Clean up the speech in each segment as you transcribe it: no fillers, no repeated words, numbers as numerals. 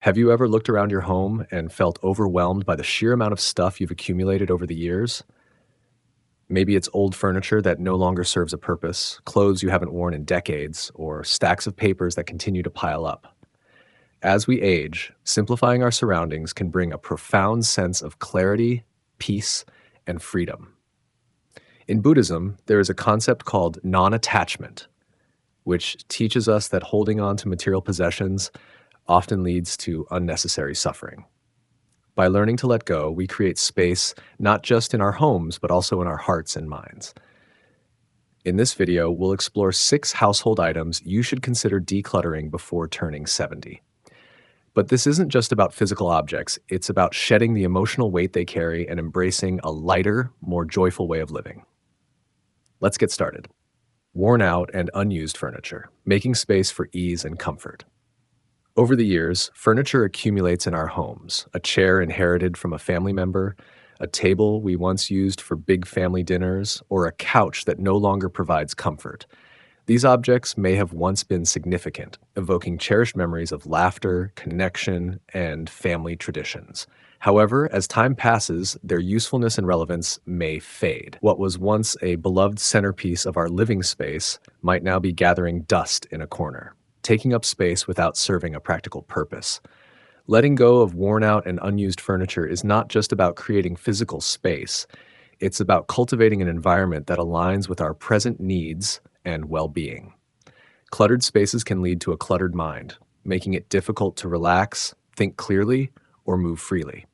Have you ever looked around your home and felt overwhelmed by the sheer amount of stuff you've accumulated over the years? Maybe it's old furniture that no longer serves a purpose, clothes you haven't worn in decades, or stacks of papers that continue to pile up. As we age, simplifying our surroundings can bring a profound sense of clarity, peace, and freedom. In Buddhism, there is a concept called non attachment, which teaches us that holding on to material possessions often leads to unnecessary suffering. By learning to let go, we create space not just in our homes, but also in our hearts and minds. In this video, we'll explore 6 household items you should consider decluttering before turning 70. But this isn't just about physical objects, it's about shedding the emotional weight they carry and embracing a lighter, more joyful way of living. Let's get started. Worn out and unused furniture, making space for ease and comfort. Over the years, furniture accumulates in our homes: a chair inherited from a family member, a table we once used for big family dinners, or a couch that no longer provides comfort. These objects may have once been significant, evoking cherished memories of laughter, connection, and family traditions. However, as time passes, their usefulness and relevance may fade. What was once a beloved centerpiece of our living space might now be gathering dust in a corner, taking up space without serving a practical purpose. Letting go of worn out and unused furniture is not just about creating physical space. It's about cultivating an environment that aligns with our present needs and well-being. Cluttered spaces can lead to a cluttered mind, making it difficult to relax, think clearly, or move freely.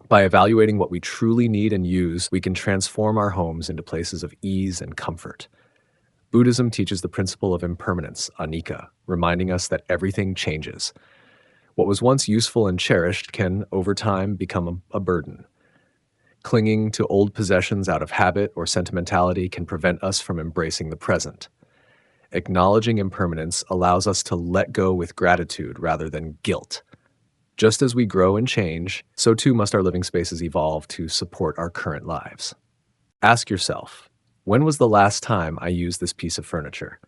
By evaluating what we truly need and use, we can transform our homes into places of ease and comfort. Buddhism teaches the principle of impermanence, anicca, reminding us that everything changes. What was once useful and cherished can, over time, become a burden. Clinging to old possessions out of habit or sentimentality can prevent us from embracing the present. Acknowledging impermanence allows us to let go with gratitude rather than guilt. Just as we grow and change, so too must our living spaces evolve to support our current lives. Ask yourself, when was the last time I used this piece of furniture?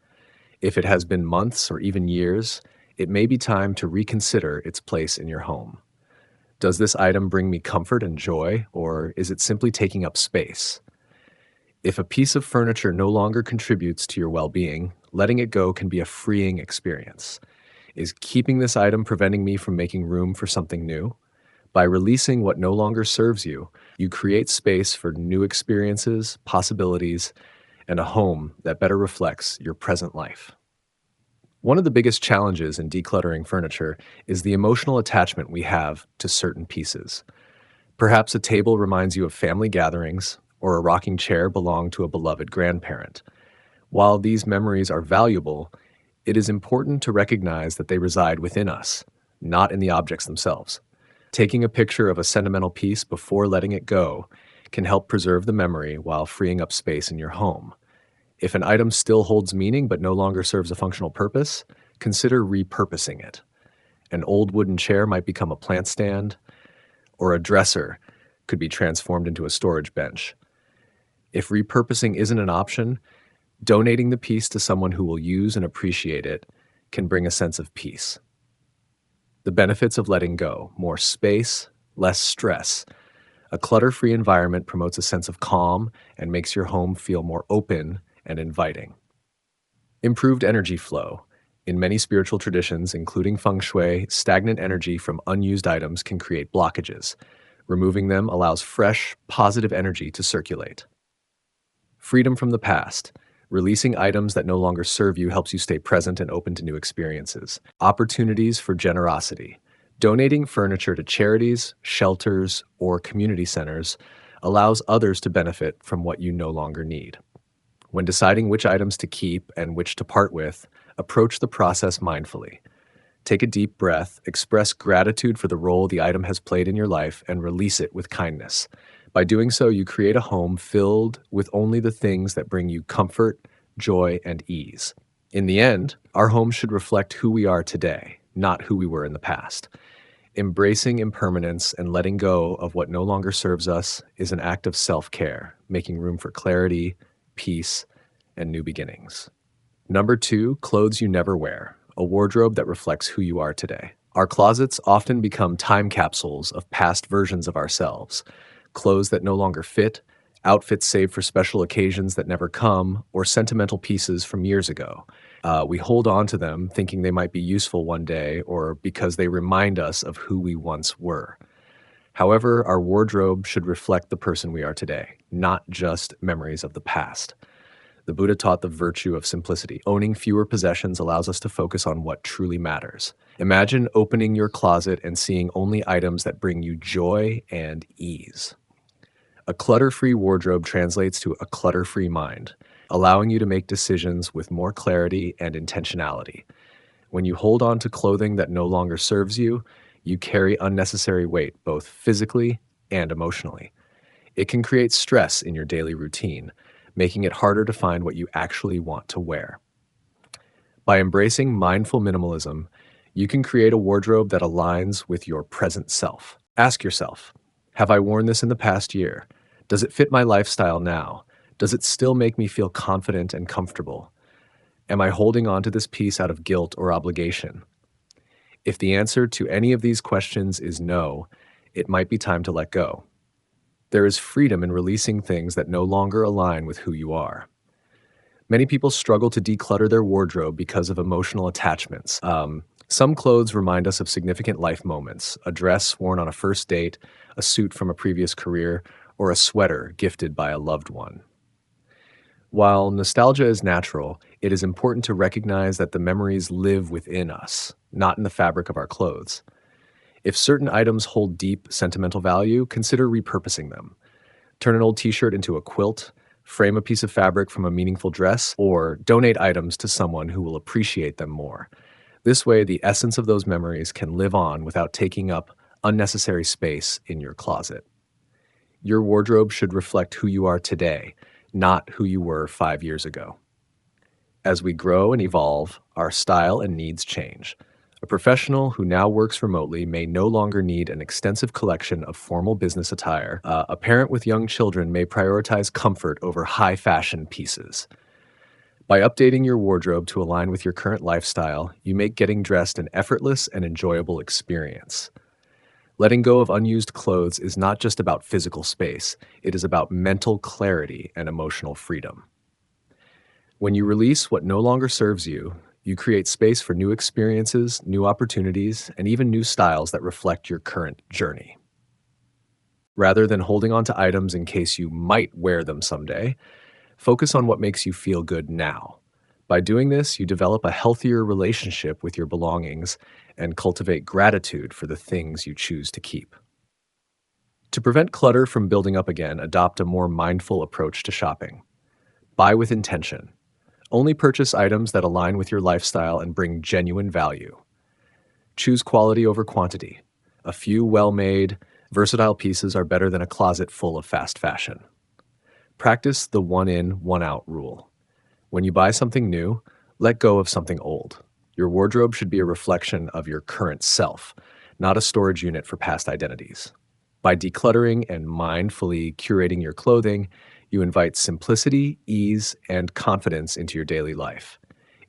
If it has been months or even years, it may be time to reconsider its place in your home. Does this item bring me comfort and joy, or is it simply taking up space? If a piece of furniture no longer contributes to your well-being, letting it go can be a freeing experience. Is keeping this item preventing me from making room for something new? By releasing what no longer serves you, you create space for new experiences, possibilities, and a home that better reflects your present life. One of the biggest challenges in decluttering furniture is the emotional attachment we have to certain pieces. Perhaps a table reminds you of family gatherings, or a rocking chair belonged to a beloved grandparent. While these memories are valuable, it is important to recognize that they reside within us, not in the objects themselves. Taking a picture of a sentimental piece before letting it go can help preserve the memory while freeing up space in your home. If an item still holds meaning but no longer serves a functional purpose, consider repurposing it. An old wooden chair might become a plant stand, or a dresser could be transformed into a storage bench. If repurposing isn't an option, donating the piece to someone who will use and appreciate it can bring a sense of peace. The benefits of letting go: more space, less stress. A clutter-free environment promotes a sense of calm and makes your home feel more open and inviting. Improved energy flow. In many spiritual traditions, including feng shui, stagnant energy from unused items can create blockages. Removing them allows fresh, positive energy to circulate. Freedom from the past. Releasing items that no longer serve you helps you stay present and open to new experiences. Opportunities for generosity. Donating furniture to charities, shelters, or community centers allows others to benefit from what you no longer need. When deciding which items to keep and which to part with, approach the process mindfully. Take a deep breath, express gratitude for the role the item has played in your life, and release it with kindness. By doing so, you create a home filled with only the things that bring you comfort, joy, and ease. In the end, our home should reflect who we are today, not who we were in the past. Embracing impermanence and letting go of what no longer serves us is an act of self-care, making room for clarity, peace, and new beginnings. Number 2, clothes you never wear, a wardrobe that reflects who you are today. Our closets often become time capsules of past versions of ourselves, clothes that no longer fit, outfits saved for special occasions that never come, or sentimental pieces from years ago. We hold on to them thinking they might be useful one day or because they remind us of who we once were. However, our wardrobe should reflect the person we are today, not just memories of the past. The Buddha taught the virtue of simplicity. Owning fewer possessions allows us to focus on what truly matters. Imagine opening your closet and seeing only items that bring you joy and ease. A clutter-free wardrobe translates to a clutter-free mind, allowing you to make decisions with more clarity and intentionality. When you hold on to clothing that no longer serves you, you carry unnecessary weight, both physically and emotionally. It can create stress in your daily routine, making it harder to find what you actually want to wear. By embracing mindful minimalism, you can create a wardrobe that aligns with your present self. Ask yourself, have I worn this in the past year? Does it fit my lifestyle now? Does it still make me feel confident and comfortable? Am I holding on to this piece out of guilt or obligation? If the answer to any of these questions is no, it might be time to let go. There is freedom in releasing things that no longer align with who you are. Many people struggle to declutter their wardrobe because of emotional attachments. Some clothes remind us of significant life moments: a dress worn on a first date, a suit from a previous career, or a sweater gifted by a loved one. While nostalgia is natural, it is important to recognize that the memories live within us, not in the fabric of our clothes. If certain items hold deep sentimental value, consider repurposing them. Turn an old t-shirt into a quilt, frame a piece of fabric from a meaningful dress, or donate items to someone who will appreciate them more. This way, the essence of those memories can live on without taking up unnecessary space in your closet. Your wardrobe should reflect who you are today, not who you were 5 years ago. As we grow and evolve, our style and needs change. A professional who now works remotely may no longer need an extensive collection of formal business attire. A parent with young children may prioritize comfort over high fashion pieces. By updating your wardrobe to align with your current lifestyle, you make getting dressed an effortless and enjoyable experience. Letting go of unused clothes is not just about physical space, it is about mental clarity and emotional freedom. When you release what no longer serves you, you create space for new experiences, new opportunities, and even new styles that reflect your current journey. Rather than holding on to items in case you might wear them someday, focus on what makes you feel good now. By doing this, you develop a healthier relationship with your belongings and cultivate gratitude for the things you choose to keep. To prevent clutter from building up again, adopt a more mindful approach to shopping. Buy with intention. Only purchase items that align with your lifestyle and bring genuine value. Choose quality over quantity. A few well-made, versatile pieces are better than a closet full of fast fashion. Practice the one-in, one-out rule. When you buy something new, let go of something old. Your wardrobe should be a reflection of your current self, not a storage unit for past identities. By decluttering and mindfully curating your clothing, you invite simplicity, ease, and confidence into your daily life.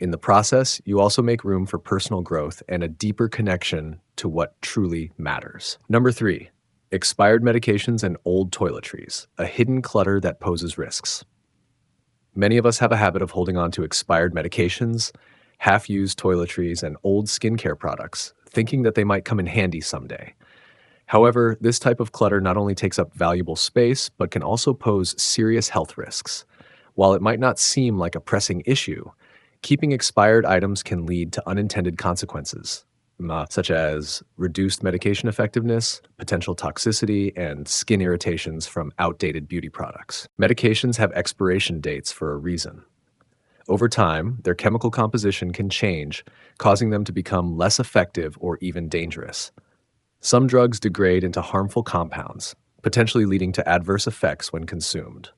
In the process, you also make room for personal growth and a deeper connection to what truly matters. Number 3, expired medications and old toiletries, a hidden clutter that poses risks. Many of us have a habit of holding on to expired medications, half-used toiletries, and old skincare products, thinking that they might come in handy someday. However, this type of clutter not only takes up valuable space, but can also pose serious health risks. While it might not seem like a pressing issue, keeping expired items can lead to unintended consequences, such as reduced medication effectiveness, potential toxicity, and skin irritations from outdated beauty products. Medications have expiration dates for a reason. Over time, their chemical composition can change, causing them to become less effective or even dangerous. Some drugs degrade into harmful compounds, potentially leading to adverse effects when consumed.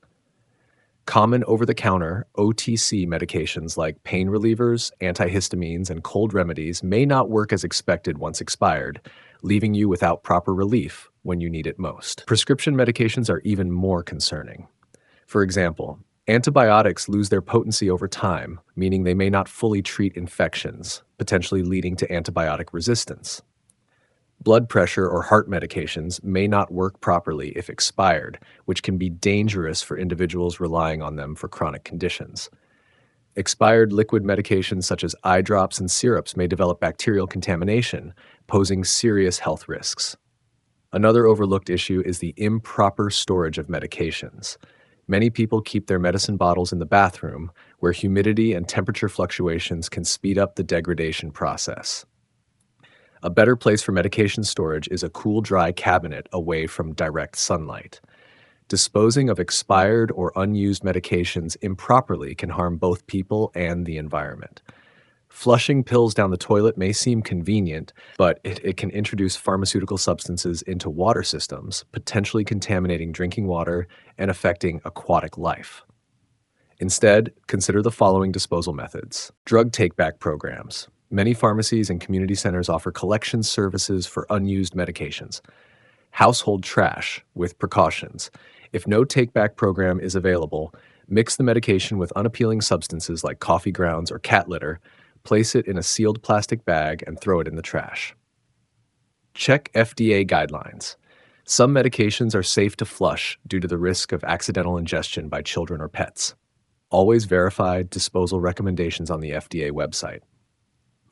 Common over-the-counter OTC medications like pain relievers, antihistamines, and cold remedies may not work as expected once expired, leaving you without proper relief when you need it most. Prescription medications are even more concerning. For example, antibiotics lose their potency over time, meaning they may not fully treat infections, potentially leading to antibiotic resistance. Blood pressure or heart medications may not work properly if expired, which can be dangerous for individuals relying on them for chronic conditions. Expired liquid medications such as eye drops and syrups may develop bacterial contamination, posing serious health risks. Another overlooked issue is the improper storage of medications. Many people keep their medicine bottles in the bathroom, where humidity and temperature fluctuations can speed up the degradation process. A better place for medication storage is a cool, dry cabinet away from direct sunlight. Disposing of expired or unused medications improperly can harm both people and the environment. Flushing pills down the toilet may seem convenient, but it can introduce pharmaceutical substances into water systems, potentially contaminating drinking water and affecting aquatic life. Instead, consider the following disposal methods. Drug take-back programs. Many pharmacies and community centers offer collection services for unused medications. Household trash with precautions. If no take-back program is available, mix the medication with unappealing substances like coffee grounds or cat litter, place it in a sealed plastic bag, and throw it in the trash. Check FDA guidelines. Some medications are safe to flush due to the risk of accidental ingestion by children or pets. Always verify disposal recommendations on the FDA website.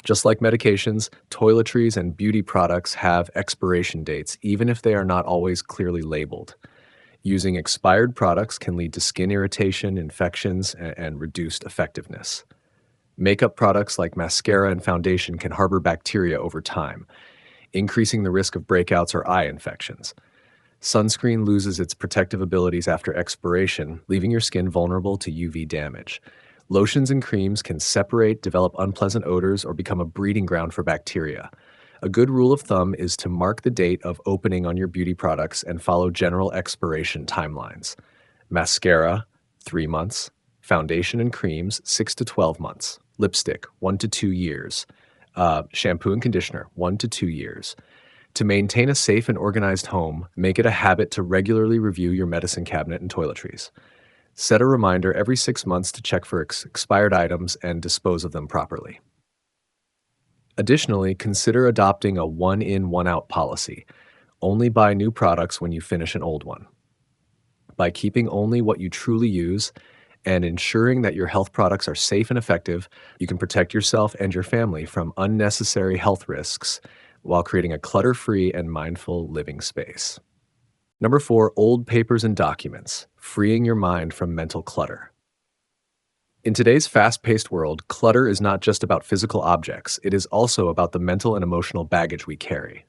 Just like medications, toiletries and beauty products have expiration dates, even if they are not always clearly labeled. Using expired products can lead to skin irritation, infections, and reduced effectiveness. Makeup products like mascara and foundation can harbor bacteria over time, increasing the risk of breakouts or eye infections. Sunscreen loses its protective abilities after expiration, leaving your skin vulnerable to UV damage. Lotions and creams can separate, develop unpleasant odors, or become a breeding ground for bacteria. A good rule of thumb is to mark the date of opening on your beauty products and follow general expiration timelines. Mascara, 3 months. Foundation and creams, 6 to 12 months. Lipstick, 1 to 2 years. Shampoo and conditioner, 1 to 2 years. To maintain a safe and organized home, make it a habit to regularly review your medicine cabinet and toiletries. Set a reminder every 6 months to check for expired items and dispose of them properly. Additionally, consider adopting a one-in, one-out policy. Only buy new products when you finish an old one. By keeping only what you truly use and ensuring that your health products are safe and effective, you can protect yourself and your family from unnecessary health risks while creating a clutter-free and mindful living space. Number 4, old papers and documents, freeing your mind from mental clutter. In today's fast-paced world, clutter is not just about physical objects, it is also about the mental and emotional baggage we carry.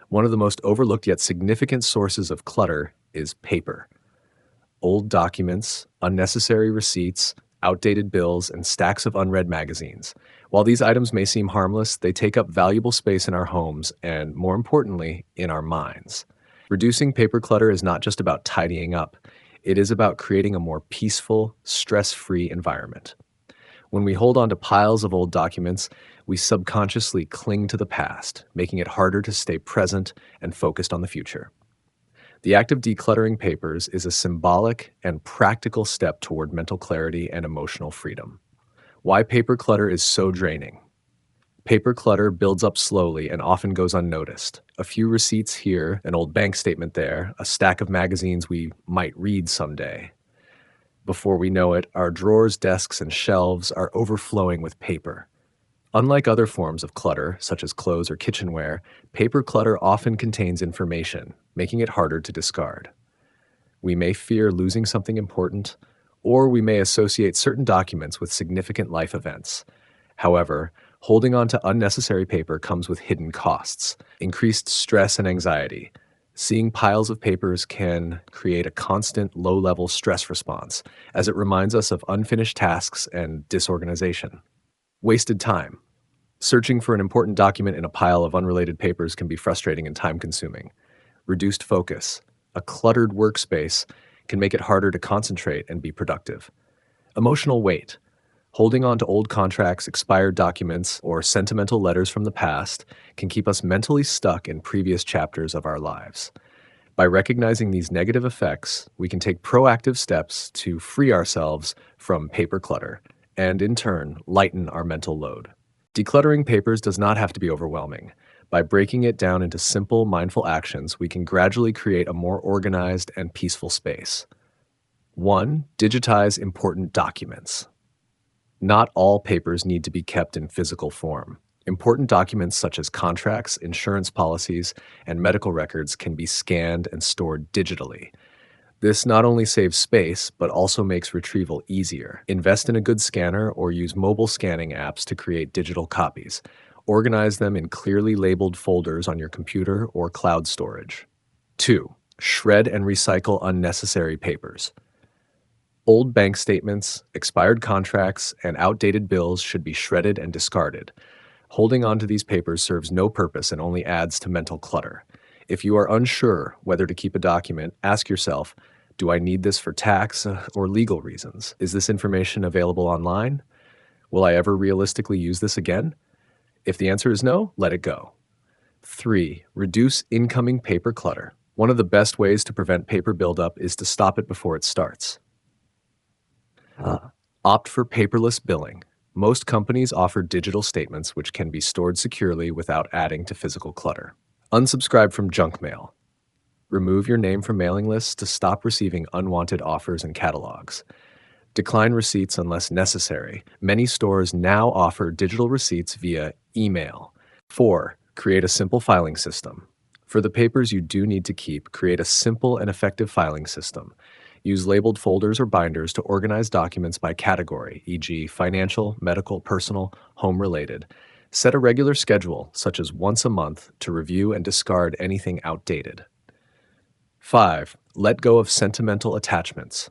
One of the most overlooked yet significant sources of clutter is paper. Old documents, unnecessary receipts, outdated bills, and stacks of unread magazines. While these items may seem harmless, they take up valuable space in our homes and, more importantly, in our minds. Reducing paper clutter is not just about tidying up. It is about creating a more peaceful, stress-free environment. When we hold on to piles of old documents, we subconsciously cling to the past, making it harder to stay present and focused on the future. The act of decluttering papers is a symbolic and practical step toward mental clarity and emotional freedom. Why paper clutter is so draining. Paper clutter builds up slowly and often goes unnoticed. A few receipts here, an old bank statement there, a stack of magazines we might read someday. Before we know it, our drawers, desks, and shelves are overflowing with paper. Unlike other forms of clutter, such as clothes or kitchenware, paper clutter often contains information, making it harder to discard. We may fear losing something important, or we may associate certain documents with significant life events. However, holding on to unnecessary paper comes with hidden costs, increased stress and anxiety. Seeing piles of papers can create a constant low-level stress response, as it reminds us of unfinished tasks and disorganization. Wasted time. Searching for an important document in a pile of unrelated papers can be frustrating and time-consuming. Reduced focus. A cluttered workspace can make it harder to concentrate and be productive. Emotional weight. Holding on to old contracts, expired documents, or sentimental letters from the past can keep us mentally stuck in previous chapters of our lives. By recognizing these negative effects, we can take proactive steps to free ourselves from paper clutter and, in turn, lighten our mental load. Decluttering papers does not have to be overwhelming. By breaking it down into simple, mindful actions, we can gradually create a more organized and peaceful space. 1. Digitize important documents. Not all papers need to be kept in physical form. Important documents such as contracts, insurance policies, and medical records can be scanned and stored digitally. This not only saves space, but also makes retrieval easier. Invest in a good scanner or use mobile scanning apps to create digital copies. Organize them in clearly labeled folders on your computer or cloud storage. 2. Shred and recycle unnecessary papers. Old bank statements, expired contracts, and outdated bills should be shredded and discarded. Holding on to these papers serves no purpose and only adds to mental clutter. If you are unsure whether to keep a document, ask yourself, do I need this for tax or legal reasons? Is this information available online? Will I ever realistically use this again? If the answer is no, let it go. 3. Reduce incoming paper clutter. One of the best ways to prevent paper buildup is to stop it before it starts. Opt for paperless billing. Most companies offer digital statements which can be stored securely without adding to physical clutter. Unsubscribe from junk mail. Remove your name from mailing lists to stop receiving unwanted offers and catalogs. Decline receipts unless necessary. Many stores now offer digital receipts via email. 4. Create a simple filing system. For the papers you do need to keep, create a simple and effective filing system. Use labeled folders or binders to organize documents by category, e.g., financial, medical, personal, home-related. Set a regular schedule, such as once a month, to review and discard anything outdated. 5. Let go of sentimental attachments.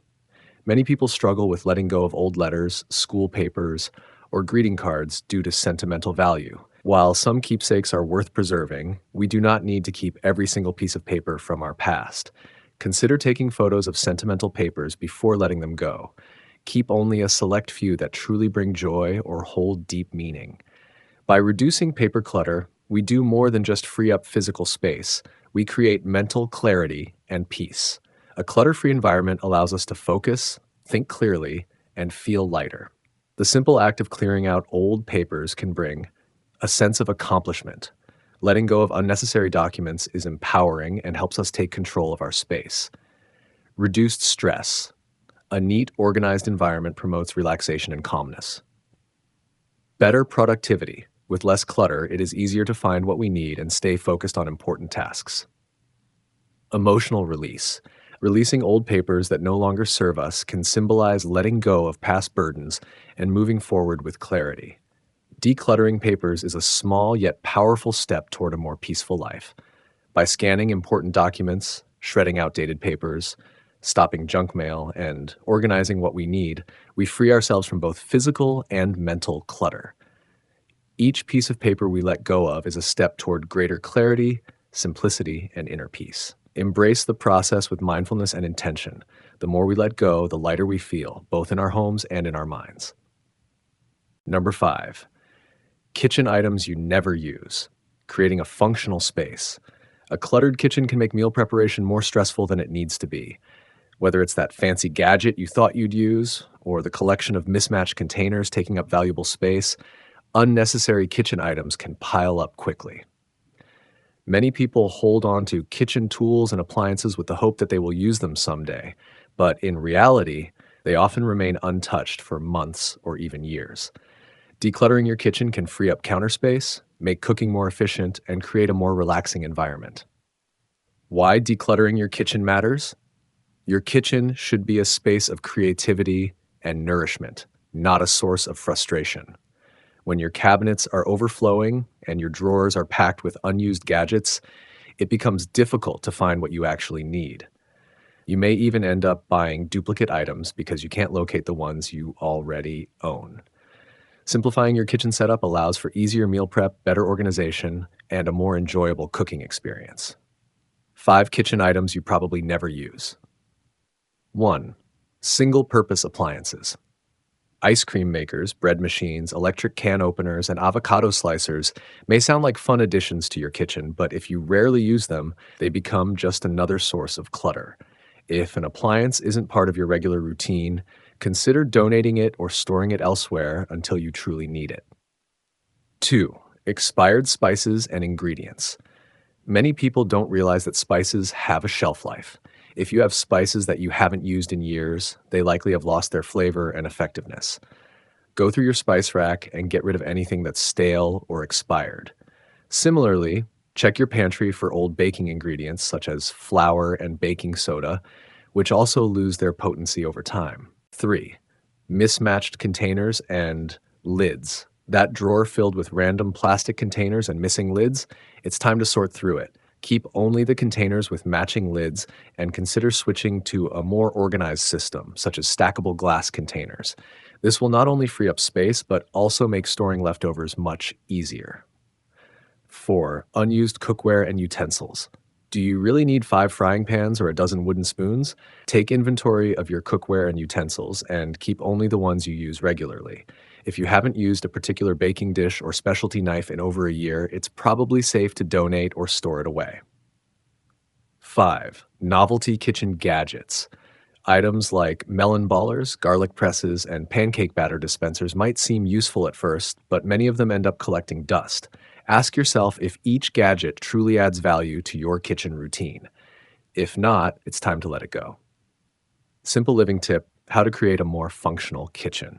Many people struggle with letting go of old letters, school papers, or greeting cards due to sentimental value. While some keepsakes are worth preserving, we do not need to keep every single piece of paper from our past. Consider taking photos of sentimental papers before letting them go. Keep only a select few that truly bring joy or hold deep meaning. By reducing paper clutter, we do more than just free up physical space. We create mental clarity and peace. A clutter-free environment allows us to focus, think clearly, and feel lighter. The simple act of clearing out old papers can bring a sense of accomplishment. Letting go of unnecessary documents is empowering and helps us take control of our space. Reduced stress. A neat, organized environment promotes relaxation and calmness. Better productivity. With less clutter, it is easier to find what we need and stay focused on important tasks. Emotional release. Releasing old papers that no longer serve us can symbolize letting go of past burdens and moving forward with clarity. Decluttering papers is a small yet powerful step toward a more peaceful life. By scanning important documents, shredding outdated papers, stopping junk mail, and organizing what we need, we free ourselves from both physical and mental clutter. Each piece of paper we let go of is a step toward greater clarity, simplicity, and inner peace. Embrace the process with mindfulness and intention. The more we let go, the lighter we feel, both in our homes and in our minds. Number 5. Kitchen items you never use. Creating a functional space. A cluttered kitchen can make meal preparation more stressful than it needs to be. Whether it's that fancy gadget you thought you'd use, or the collection of mismatched containers taking up valuable space, unnecessary kitchen items can pile up quickly. Many people hold on to kitchen tools and appliances with the hope that they will use them someday, but in reality, they often remain untouched for months or even years. Decluttering your kitchen can free up counter space, make cooking more efficient, and create a more relaxing environment. Why decluttering your kitchen matters? Your kitchen should be a space of creativity and nourishment, not a source of frustration. When your cabinets are overflowing and your drawers are packed with unused gadgets, it becomes difficult to find what you actually need. You may even end up buying duplicate items because you can't locate the ones you already own. Simplifying your kitchen setup allows for easier meal prep, better organization, and a more enjoyable cooking experience. 5 kitchen items you probably never use. 1. Single-purpose appliances. Ice cream makers, bread machines, electric can openers, and avocado slicers may sound like fun additions to your kitchen, but if you rarely use them, they become just another source of clutter. If an appliance isn't part of your regular routine, consider donating it or storing it elsewhere until you truly need it. 2. Expired spices and ingredients. Many people don't realize that spices have a shelf life. If you have spices that you haven't used in years, they likely have lost their flavor and effectiveness. Go through your spice rack and get rid of anything that's stale or expired. Similarly, check your pantry for old baking ingredients such as flour and baking soda, which also lose their potency over time. 3. Mismatched containers and lids. That drawer filled with random plastic containers and missing lids, it's time to sort through it. Keep only the containers with matching lids and consider switching to a more organized system, such as stackable glass containers. This will not only free up space, but also make storing leftovers much easier. 4. Unused cookware and utensils. Do you really need 5 frying pans or a dozen wooden spoons? Take inventory of your cookware and utensils and keep only the ones you use regularly. If you haven't used a particular baking dish or specialty knife in over a year, it's probably safe to donate or store it away. 5. Novelty kitchen gadgets. Items like melon ballers, garlic presses, and pancake batter dispensers might seem useful at first, but many of them end up collecting dust. Ask yourself if each gadget truly adds value to your kitchen routine. If not, it's time to let it go. Simple living tip: how to create a more functional kitchen.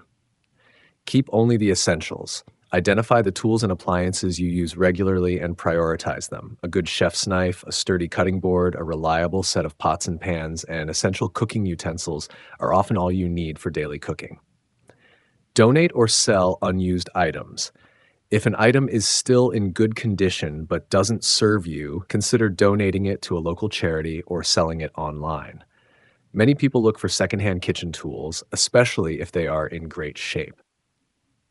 Keep only the essentials. Identify the tools and appliances you use regularly and prioritize them. A good chef's knife, a sturdy cutting board, a reliable set of pots and pans, and essential cooking utensils are often all you need for daily cooking. Donate or sell unused items. If an item is still in good condition but doesn't serve you, consider donating it to a local charity or selling it online. Many people look for secondhand kitchen tools, especially if they are in great shape.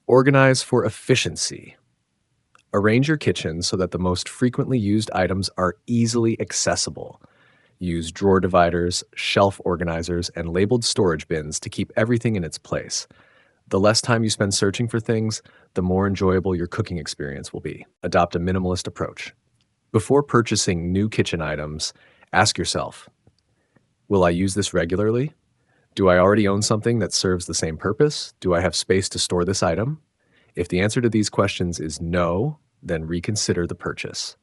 Organize for efficiency. Arrange your kitchen so that the most frequently used items are easily accessible. Use drawer dividers, shelf organizers, and labeled storage bins to keep everything in its place. The less time you spend searching for things, the more enjoyable your cooking experience will be. Adopt a minimalist approach. Before purchasing new kitchen items, ask yourself, will I use this regularly? Do I already own something that serves the same purpose? Do I have space to store this item? If the answer to these questions is no, then reconsider the purchase.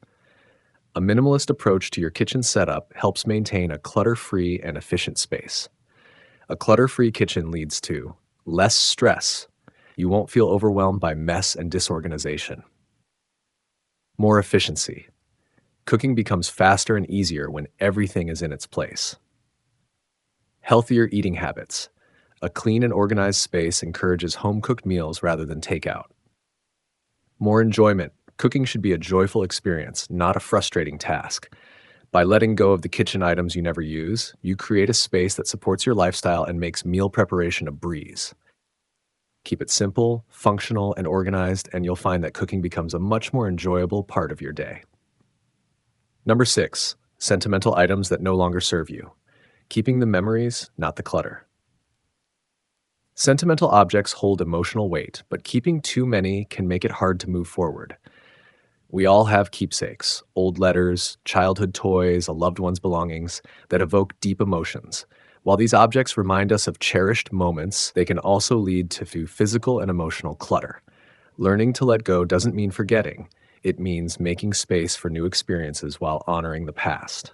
A minimalist approach to your kitchen setup helps maintain a clutter-free and efficient space. A clutter-free kitchen leads to less stress. You won't feel overwhelmed by mess and disorganization. More efficiency. Cooking becomes faster and easier when everything is in its place. Healthier eating habits. A clean and organized space encourages home-cooked meals rather than takeout. More enjoyment. Cooking should be a joyful experience, not a frustrating task. By letting go of the kitchen items you never use, you create a space that supports your lifestyle and makes meal preparation a breeze. Keep it simple, functional, and organized, and you'll find that cooking becomes a much more enjoyable part of your day. Number 6, sentimental items that no longer serve you. Keeping the memories, not the clutter. Sentimental objects hold emotional weight, but keeping too many can make it hard to move forward. We all have keepsakes, old letters, childhood toys, a loved one's belongings that evoke deep emotions. While these objects remind us of cherished moments, they can also lead to physical and emotional clutter. Learning to let go doesn't mean forgetting. It means making space for new experiences while honoring the past.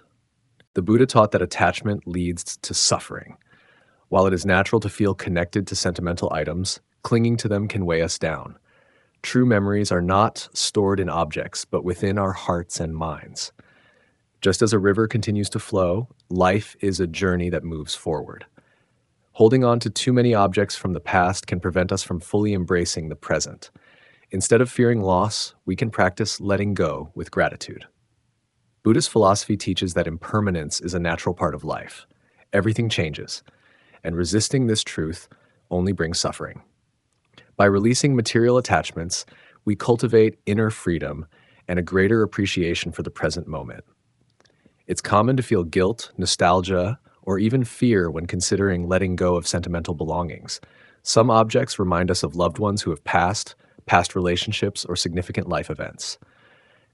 The Buddha taught that attachment leads to suffering. While it is natural to feel connected to sentimental items, clinging to them can weigh us down. True memories are not stored in objects, but within our hearts and minds. Just as a river continues to flow, life is a journey that moves forward. Holding on to too many objects from the past can prevent us from fully embracing the present. Instead of fearing loss, we can practice letting go with gratitude. Buddhist philosophy teaches that impermanence is a natural part of life. Everything changes, and resisting this truth only brings suffering. By releasing material attachments, we cultivate inner freedom and a greater appreciation for the present moment. It's common to feel guilt, nostalgia, or even fear when considering letting go of sentimental belongings. Some objects remind us of loved ones who have passed, past relationships, or significant life events.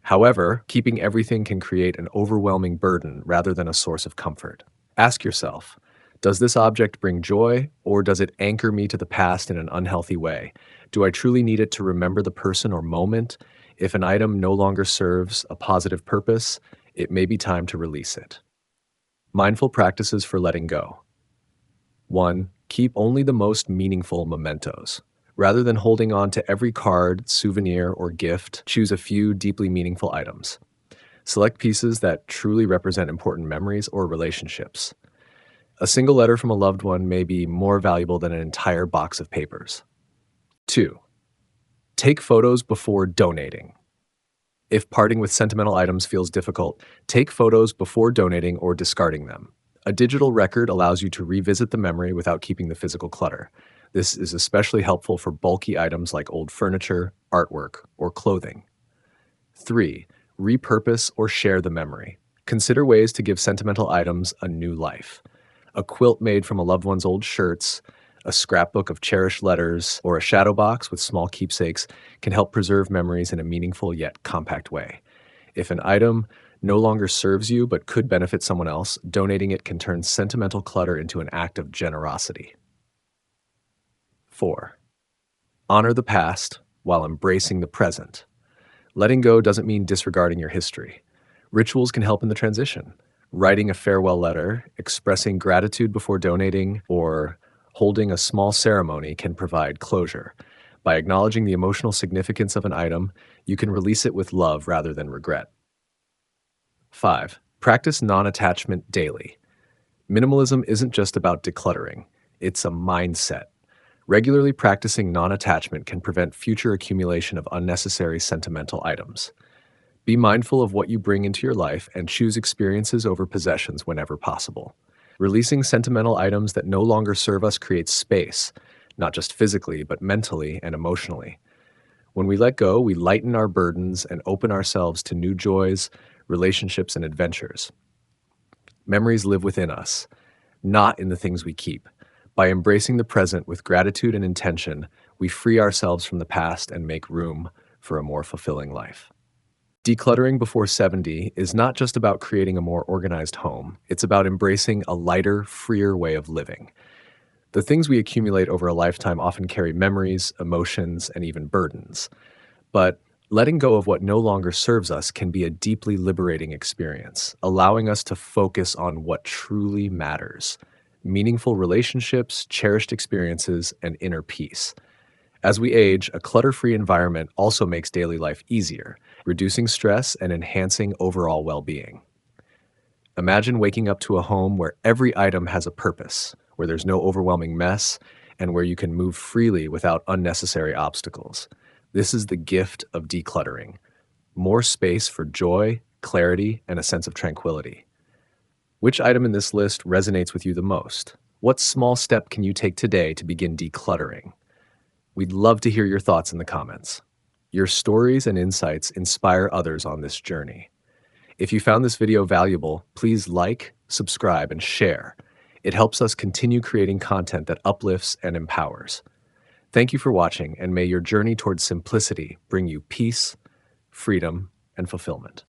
However, keeping everything can create an overwhelming burden rather than a source of comfort. Ask yourself, does this object bring joy, or does it anchor me to the past in an unhealthy way? Do I truly need it to remember the person or moment? If an item no longer serves a positive purpose, it may be time to release it. Mindful practices for letting go. 1. Keep only the most meaningful mementos. Rather than holding on to every card, souvenir, or gift, choose a few deeply meaningful items. Select pieces that truly represent important memories or relationships. A single letter from a loved one may be more valuable than an entire box of papers. 2. Take photos before donating. If parting with sentimental items feels difficult, take photos before donating or discarding them. A digital record allows you to revisit the memory without keeping the physical clutter. This is especially helpful for bulky items like old furniture, artwork, or clothing. 3. Repurpose or share the memory. Consider ways to give sentimental items a new life. A quilt made from a loved one's old shirts, a scrapbook of cherished letters, or a shadow box with small keepsakes can help preserve memories in a meaningful yet compact way. If an item no longer serves you but could benefit someone else, donating it can turn sentimental clutter into an act of generosity. 4. Honor the past while embracing the present. Letting go doesn't mean disregarding your history. Rituals can help in the transition. Writing a farewell letter, expressing gratitude before donating, or holding a small ceremony can provide closure. By acknowledging the emotional significance of an item, you can release it with love rather than regret. 5. Practice non-attachment daily. Minimalism isn't just about decluttering, it's a mindset. Regularly practicing non-attachment can prevent future accumulation of unnecessary sentimental items. Be mindful of what you bring into your life and choose experiences over possessions whenever possible. Releasing sentimental items that no longer serve us creates space, not just physically, but mentally and emotionally. When we let go, we lighten our burdens and open ourselves to new joys, relationships, and adventures. Memories live within us, not in the things we keep. By embracing the present with gratitude and intention, we free ourselves from the past and make room for a more fulfilling life. Decluttering before 70 is not just about creating a more organized home, it's about embracing a lighter, freer way of living. The things we accumulate over a lifetime often carry memories, emotions, and even burdens. But letting go of what no longer serves us can be a deeply liberating experience, allowing us to focus on what truly matters: meaningful relationships, cherished experiences, and inner peace. As we age, a clutter-free environment also makes daily life easier, reducing stress and enhancing overall well-being. Imagine waking up to a home where every item has a purpose, where there's no overwhelming mess, and where you can move freely without unnecessary obstacles. This is the gift of decluttering: more space for joy, clarity, and a sense of tranquility. Which item in this list resonates with you the most? What small step can you take today to begin decluttering? We'd love to hear your thoughts in the comments. Your stories and insights inspire others on this journey. If you found this video valuable, please like, subscribe, and share. It helps us continue creating content that uplifts and empowers. Thank you for watching, and may your journey towards simplicity bring you peace, freedom, and fulfillment.